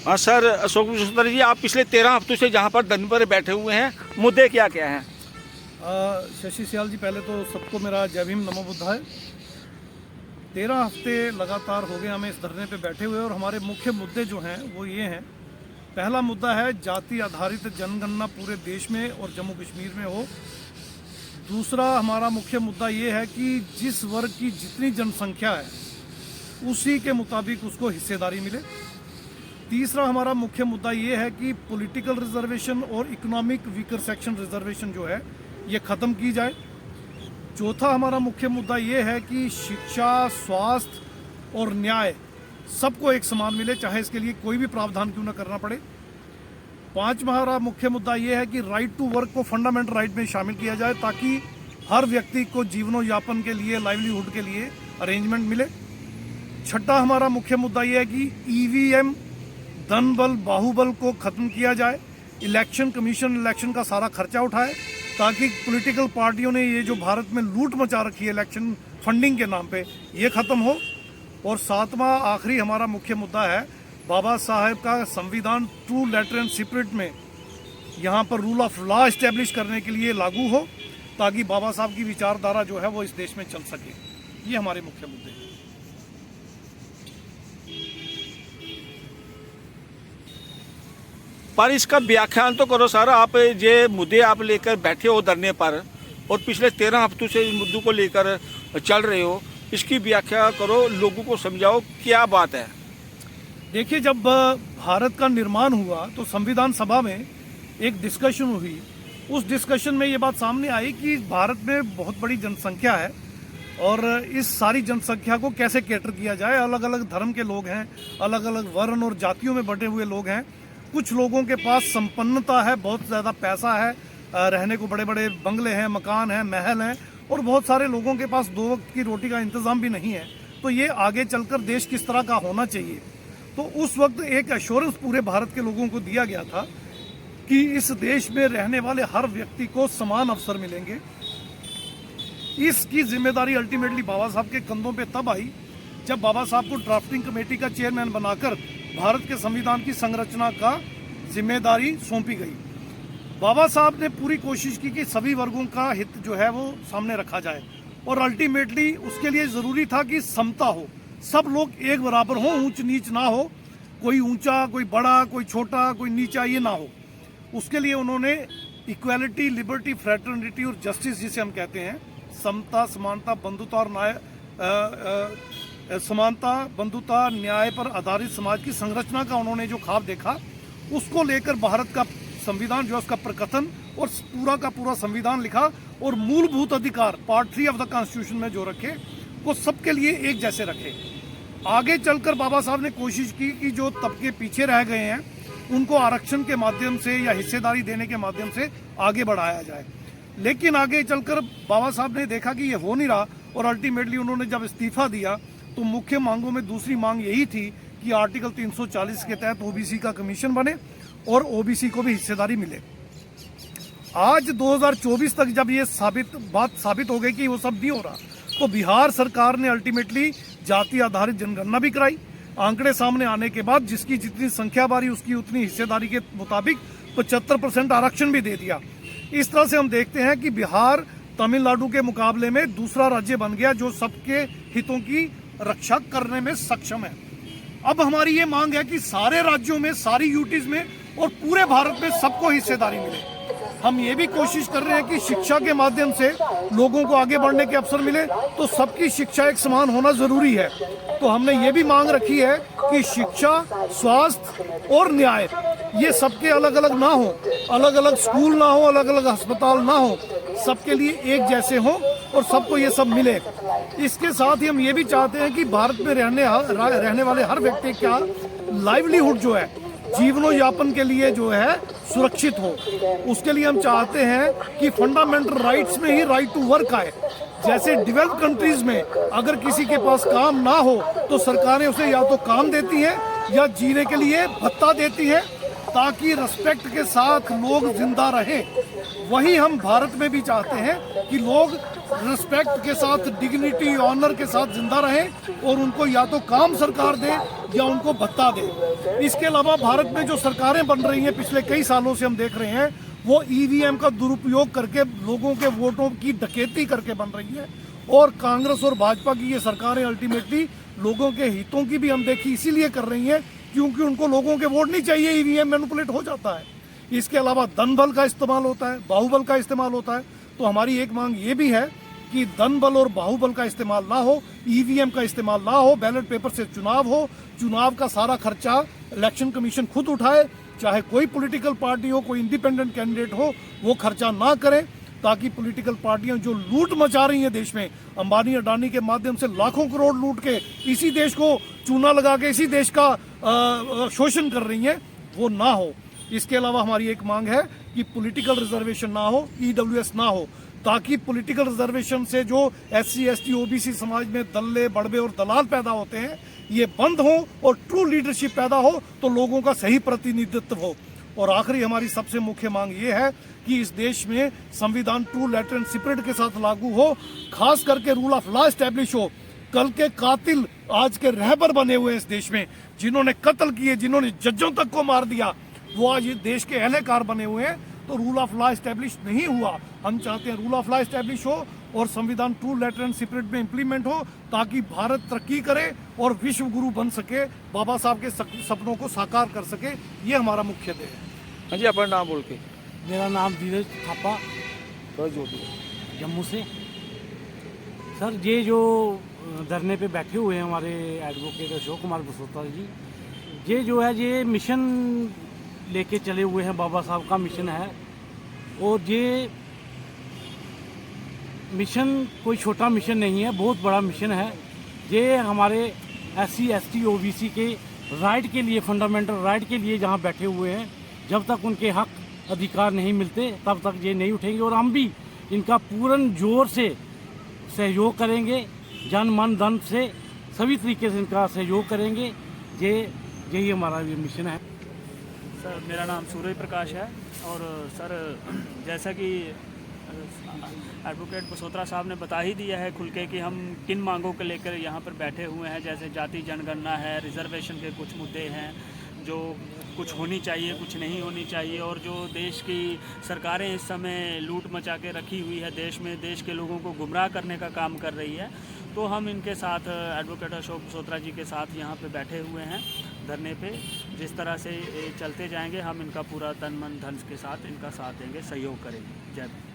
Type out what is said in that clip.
हाँ सर, अशोक सूत्र जी, आप पिछले 13 हफ्तों से जहाँ पर धरने पर बैठे हुए हैं, मुद्दे क्या क्या हैं? शशि सियाल जी, पहले तो सबको मेरा जय भीम नमो बुद्धाय। 13 हफ्ते लगातार हो गए हमें इस धरने पे बैठे हुए, और हमारे मुख्य मुद्दे जो हैं वो ये हैं। पहला मुद्दा है जाति आधारित जनगणना पूरे देश में और जम्मू कश्मीर में हो। दूसरा हमारा मुख्य मुद्दा ये है कि जिस वर्ग की जितनी जनसंख्या है उसी के मुताबिक उसको हिस्सेदारी मिले। तीसरा हमारा मुख्य मुद्दा ये है कि पॉलिटिकल रिजर्वेशन और इकोनॉमिक वीकर सेक्शन रिजर्वेशन जो है ये ख़त्म की जाए। चौथा हमारा मुख्य मुद्दा ये है कि शिक्षा, स्वास्थ्य और न्याय सबको एक समान मिले, चाहे इसके लिए कोई भी प्रावधान क्यों ना करना पड़े। पांचवा हमारा मुख्य मुद्दा ये है कि राइट टू वर्क को फंडामेंटल राइट में शामिल किया जाए, ताकि हर व्यक्ति को जीवनोयापन के लिए, लाइवलीहुड के लिए अरेंजमेंट मिले। छठा हमारा मुख्य मुद्दा ये है कि ईवीएम, धन बल, बाहुबल को खत्म किया जाए। इलेक्शन कमीशन इलेक्शन का सारा खर्चा उठाए, ताकि पॉलिटिकल पार्टियों ने ये जो भारत में लूट मचा रखी है इलेक्शन फंडिंग के नाम पे, ये ख़त्म हो। और सातवां आखिरी हमारा मुख्य मुद्दा है बाबा साहेब का संविधान ट्रू लेटर एंड स्पिरिट में यहाँ पर रूल ऑफ लॉ इस्टेब्लिश करने के लिए लागू हो, ताकि बाबा साहब की विचारधारा जो है वो इस देश में चल सके। ये हमारे मुख्य मुद्दे हैं। पर इसका व्याख्यान तो करो सर, आप ये मुद्दे आप लेकर बैठे हो धरने पर और पिछले 13 हफ्तों से इस मुद्दों को लेकर चल रहे हो, इसकी व्याख्या करो, लोगों को समझाओ क्या बात है। देखिए, जब भारत का निर्माण हुआ तो संविधान सभा में एक डिस्कशन हुई। उस डिस्कशन में ये बात सामने आई कि भारत में बहुत बड़ी जनसंख्या है और इस सारी जनसंख्या को कैसे कैटर किया जाए। अलग अलग धर्म के लोग हैं, अलग अलग वर्ण और जातियों में बटे हुए लोग हैं। कुछ लोगों के पास संपन्नता है, बहुत ज़्यादा पैसा है, रहने को बड़े बड़े बंगले हैं, मकान हैं, महल हैं, और बहुत सारे लोगों के पास 2 वक्त की रोटी का इंतज़ाम भी नहीं है। तो ये आगे चलकर देश किस तरह का होना चाहिए, तो उस वक्त एक एश्योरेंस पूरे भारत के लोगों को दिया गया था कि इस देश में रहने वाले हर व्यक्ति को समान अवसर मिलेंगे। इसकी जिम्मेदारी अल्टीमेटली बाबा साहब के कंधों पे तब आई जब बाबा साहब को ड्राफ्टिंग कमेटी का चेयरमैन बनाकर भारत के संविधान की संरचना का जिम्मेदारी सौंपी गई। बाबा साहब ने पूरी कोशिश की कि सभी वर्गों का हित जो है वो सामने रखा जाए, और अल्टीमेटली उसके लिए ज़रूरी था कि समता हो, सब लोग एक बराबर हों, ऊंच नीच ना हो, कोई ऊंचा, कोई बड़ा, कोई छोटा, कोई नीचा, ये ना हो। उसके लिए उन्होंने इक्वालिटी, लिबर्टी, फ्रेटर्निटी और जस्टिस जिसे हम कहते हैं, समता, समानता, बंधुता और न्याय, समानता, बंधुता, न्याय पर आधारित समाज की संरचना का उन्होंने जो ख्वाब देखा, उसको लेकर भारत का संविधान जो है उसका प्रकथन और पूरा का पूरा संविधान लिखा, और मूलभूत अधिकार पार्ट 3 ऑफ द कॉन्स्टिट्यूशन में जो रखे वो सबके लिए एक जैसे रखे। आगे चलकर बाबा साहब ने कोशिश की कि जो तबके पीछे रह गए हैं उनको आरक्षण के माध्यम से या हिस्सेदारी देने के माध्यम से आगे बढ़ाया जाए। लेकिन आगे चलकर बाबा साहब ने देखा कि ये हो नहीं रहा, और अल्टीमेटली उन्होंने जब इस्तीफा दिया तो मुख्य मांगों में दूसरी मांग यही थी कि आर्टिकल 340 के तहत ओबीसी का कमीशन बने और ओबीसी को भी हिस्सेदारी मिले। आज 2024 तक जब ये बात साबित हो गई कि वो सब नहीं हो रहा, तो बिहार सरकार ने अल्टीमेटली जाति आधारित जनगणना भी कराई। आंकड़े सामने आने के बाद जिसकी जितनी संख्या बारी उसकी उतनी हिस्सेदारी के मुताबिक 75% आरक्षण भी दे दिया। इस तरह से हम देखते हैं कि बिहार तमिलनाडु के मुकाबले में दूसरा राज्य बन गया जो सबके हितों की रक्षा करने में सक्षम है। अब हमारी ये मांग है कि सारे राज्यों में, सारी यूटीज में और पूरे भारत में सबको हिस्सेदारी मिले। हम ये भी कोशिश कर रहे हैं कि शिक्षा के माध्यम से लोगों को आगे बढ़ने के अवसर मिले, तो सबकी शिक्षा एक समान होना जरूरी है। तो हमने ये भी मांग रखी है कि शिक्षा, स्वास्थ्य और न्याय ये सबके अलग अलग ना हो, अलग अलग स्कूल ना हो, अलग अलग अस्पताल ना हो, सबके लिए एक जैसे हो और सबको ये सब मिले। इसके साथ ही हम ये भी चाहते हैं कि भारत में रहने वाले हर व्यक्ति का लाइवलीहुड जो है, जीवनोयापन के लिए जो है सुरक्षित हो। उसके लिए हम चाहते हैं कि फंडामेंटल राइट्स में ही राइट टू वर्क आए। जैसे डेवलप्ड कंट्रीज में अगर किसी के पास काम ना हो तो सरकारें उसे या तो काम देती हैं या जीने के लिए भत्ता देती हैं। ताकि रिस्पेक्ट के साथ लोग जिंदा रहें। वही हम भारत में भी चाहते हैं कि लोग रिस्पेक्ट के साथ, डिग्निटी, ऑनर के साथ जिंदा रहें और उनको या तो काम सरकार दे या उनको भत्ता दे। इसके अलावा भारत में जो सरकारें बन रही हैं पिछले कई सालों से हम देख रहे हैं, वो ईवीएम का दुरुपयोग करके लोगों के वोटों की डकैती करके बन रही है। और कांग्रेस और भाजपा की ये सरकारें अल्टीमेटली लोगों के हितों की भी अनदेखी इसीलिए कर रही हैं क्योंकि उनको लोगों के वोट नहीं चाहिए, ईवीएम मैनिपुलेट हो जाता है। इसके अलावा धन बल का इस्तेमाल होता है, बाहुबल का इस्तेमाल होता है। तो हमारी एक मांग ये भी है कि धन बल और बाहुबल का इस्तेमाल ना हो, ईवीएम का इस्तेमाल ना हो, बैलेट पेपर से चुनाव हो, चुनाव का सारा खर्चा इलेक्शन कमीशन खुद उठाए, चाहे कोई पॉलिटिकल पार्टी हो, कोई इंडिपेंडेंट कैंडिडेट हो, वो खर्चा ना करे, ताकि पॉलिटिकल पार्टियां जो लूट मचा रही हैं देश में, अंबानी अडानी के माध्यम से लाखों करोड़ लूट के इसी देश को चूना लगा के इसी देश का शोषण कर रही हैं, वो ना हो। इसके अलावा हमारी एक मांग है कि पॉलिटिकल रिजर्वेशन ना हो, ईडब्ल्यूएस ना हो, ताकि पॉलिटिकल रिजर्वेशन से जो एससी, एसटी, ओबीसी समाज में दल्ले, बड़बे और दलाल पैदा होते हैं, ये बंद हो और ट्रू लीडरशिप पैदा हो, तो लोगों का सही प्रतिनिधित्व हो। और आखिरी हमारी सबसे मुख्य मांग ये है कि इस देश में संविधान ट्रू, लेटर एंड स्पिरिट के साथ लागू हो, खास करके रूल ऑफ लॉ एस्टैब्लिश हो। कल के कातिल आज के रहबर बने हुए हैं इस देश में, जिन्होंने कत्ल किए, जिन्होंने जजों तक को मार दिया, वो आज इस देश के अहलेकार बने हुए हैं। तो रूल ऑफ लॉ एस्टैब्लिश नहीं हुआ। हम चाहते हैं रूल ऑफ लॉ एस्टैब्लिश हो और संविधान ट्रू, लेटर एंड स्पिरिट में इंप्लीमेंट हो, ताकि भारत तरक्की करे और विश्व गुरु बन सके, बाबा साहब के सपनों को साकार कर सके। ये हमारा मुख्य ध्येय है। हाँ जी, अपना नाम बोल के। मेरा नाम धीरज थापा, थोड़ा जोर दीजिए। जम्मू से। सर, ये जो धरने पे बैठे हुए हैं हमारे एडवोकेट अशोक कुमार बसोता जी, ये जो है ये मिशन लेके चले हुए हैं, बाबा साहब का मिशन है। और ये मिशन कोई छोटा मिशन नहीं है, बहुत बड़ा मिशन है। ये हमारे एससी, एसटी, ओबीसी के राइट के लिए, फंडामेंटल राइट के लिए जहाँ बैठे हुए हैं। जब तक उनके हक अधिकार नहीं मिलते तब तक ये नहीं उठेंगे। और हम भी इनका पूर्ण जोर से सहयोग करेंगे, जन मन धन से सभी तरीके से इनका सहयोग करेंगे। यही हमारा ये मिशन है। सर, मेरा नाम सूर्य प्रकाश है। और सर, जैसा कि एडवोकेट बसोत्रा साहब ने बता ही दिया है खुल के कि हम किन मांगों को लेकर यहाँ पर बैठे हुए हैं। जैसे जाति जनगणना है, रिजर्वेशन के कुछ मुद्दे हैं जो कुछ होनी चाहिए, कुछ नहीं होनी चाहिए, और जो देश की सरकारें इस समय लूट मचा के रखी हुई है देश में, देश के लोगों को गुमराह करने का काम कर रही है। तो हम इनके साथ, एडवोकेट अशोक बसोत्रा जी के साथ यहाँ पे बैठे हुए हैं धरने पे। जिस तरह से ये चलते जाएंगे, हम इनका पूरा तन मन धन के साथ इनका साथ देंगे, सहयोग करेंगे। जय हिंद।